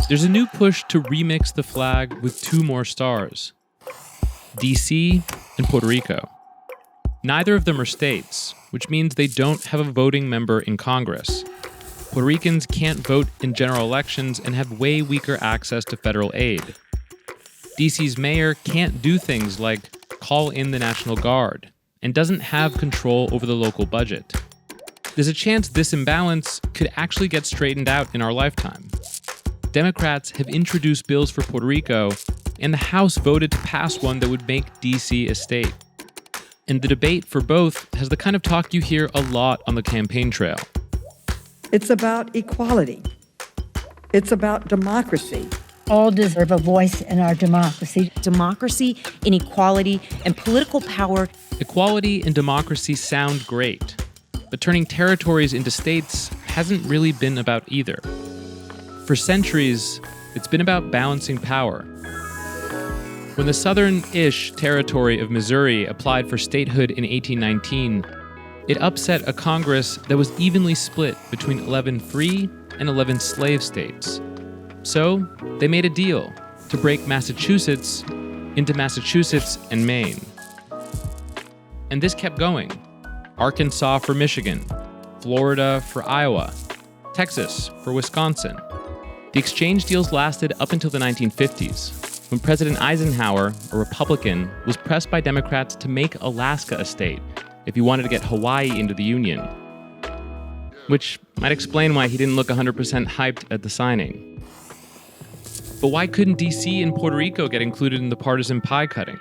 There's a new push to remix the flag with two more stars, DC and Puerto Rico. Neither of them are states, which means they don't have a voting member in Congress. Puerto Ricans can't vote in general elections and have way weaker access to federal aid. DC's mayor can't do things like call in the National Guard and doesn't have control over the local budget. There's a chance this imbalance could actually get straightened out in our lifetime. Democrats have introduced bills for Puerto Rico, and the House voted to pass one that would make DC a state. And the debate for both has the kind of talk you hear a lot on the campaign trail. It's about equality. It's about democracy. All deserve a voice in our democracy. Democracy, inequality, and political power. Equality and democracy sound great, but turning territories into states hasn't really been about either. For centuries, it's been about balancing power. When the southern-ish territory of Missouri applied for statehood in 1819, it upset a Congress that was evenly split between 11 free and 11 slave states. So, they made a deal to break Massachusetts into Massachusetts and Maine. And this kept going. Arkansas for Michigan, Florida for Iowa, Texas for Wisconsin. The exchange deals lasted up until the 1950s, when President Eisenhower, a Republican, was pressed by Democrats to make Alaska a state if he wanted to get Hawaii into the Union. Which might explain why he didn't look 100% hyped at the signing. But why couldn't DC and Puerto Rico get included in the partisan pie cutting?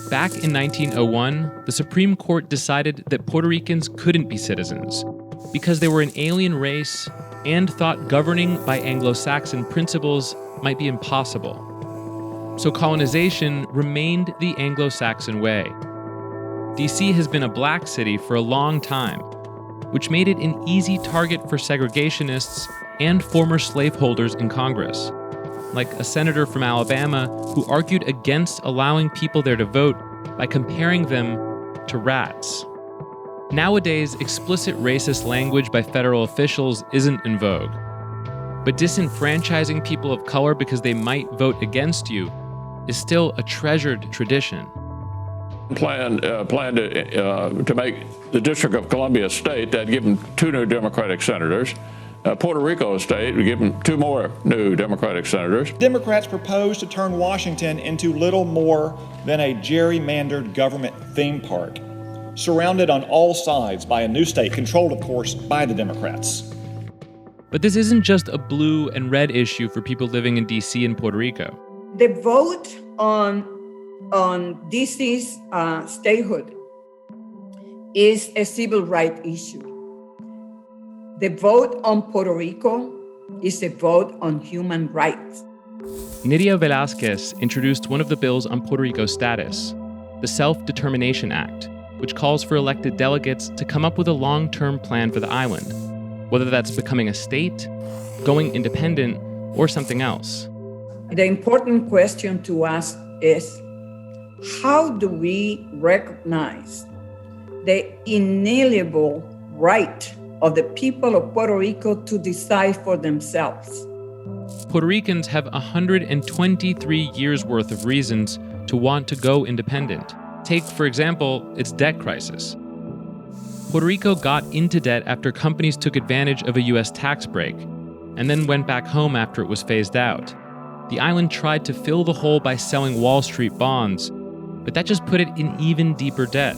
Back in 1901, the Supreme Court decided that Puerto Ricans couldn't be citizens because they were an alien race and thought governing by Anglo-Saxon principles might be impossible. So colonization remained the Anglo-Saxon way. DC has been a black city for a long time, which made it an easy target for segregationists and former slaveholders in Congress, like a senator from Alabama who argued against allowing people there to vote by comparing them to rats. Nowadays, explicit racist language by federal officials isn't in vogue, but disenfranchising people of color because they might vote against you is still a treasured tradition. Plan to make the District of Columbia a state. That'd give them 2 new Democratic senators. Puerto Rico a state would give them 2 more new Democratic senators. Democrats propose to turn Washington into little more than a gerrymandered government theme park, surrounded on all sides by a new state, controlled, of course, by the Democrats. But this isn't just a blue and red issue for people living in DC and Puerto Rico. The vote on DC's statehood is a civil rights issue. The vote on Puerto Rico is a vote on human rights. Nydia Velázquez introduced one of the bills on Puerto Rico's status, the Self-Determination Act, which calls for elected delegates to come up with a long-term plan for the island, whether that's becoming a state, going independent, or something else. The important question to ask is, how do we recognize the inalienable right of the people of Puerto Rico to decide for themselves? Puerto Ricans have 123 years worth of reasons to want to go independent. Take, for example, its debt crisis. Puerto Rico got into debt after companies took advantage of a US tax break, and then went back home after it was phased out. The island tried to fill the hole by selling Wall Street bonds, but that just put it in even deeper debt.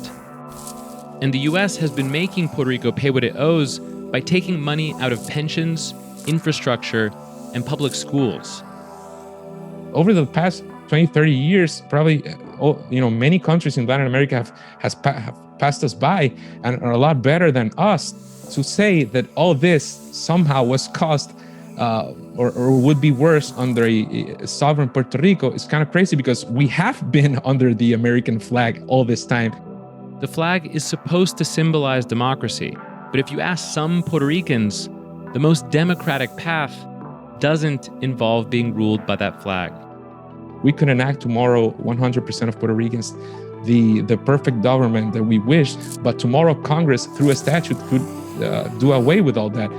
And the US has been making Puerto Rico pay what it owes by taking money out of pensions, infrastructure, and public schools. Over the past 20, 30 years, probably many countries in Latin America have passed us by and are a lot better than us. To say that all this somehow was caused or would be worse under a sovereign Puerto Rico is kind of crazy, because we have been under the American flag all this time. The flag is supposed to symbolize democracy, but if you ask some Puerto Ricans, the most democratic path doesn't involve being ruled by that flag. We could enact tomorrow, 100% of Puerto Ricans, the perfect government that we wish, but tomorrow Congress, through a statute, could do away with all that.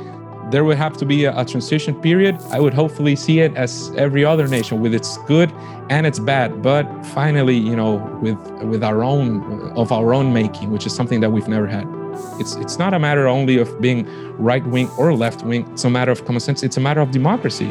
there would have to be a transition period. I would hopefully see it as every other nation, with its good and its bad, but finally, with our own making, which is something that we've never had. It's not a matter only of being right wing or left wing. It's a matter of common sense. It's a matter of democracy.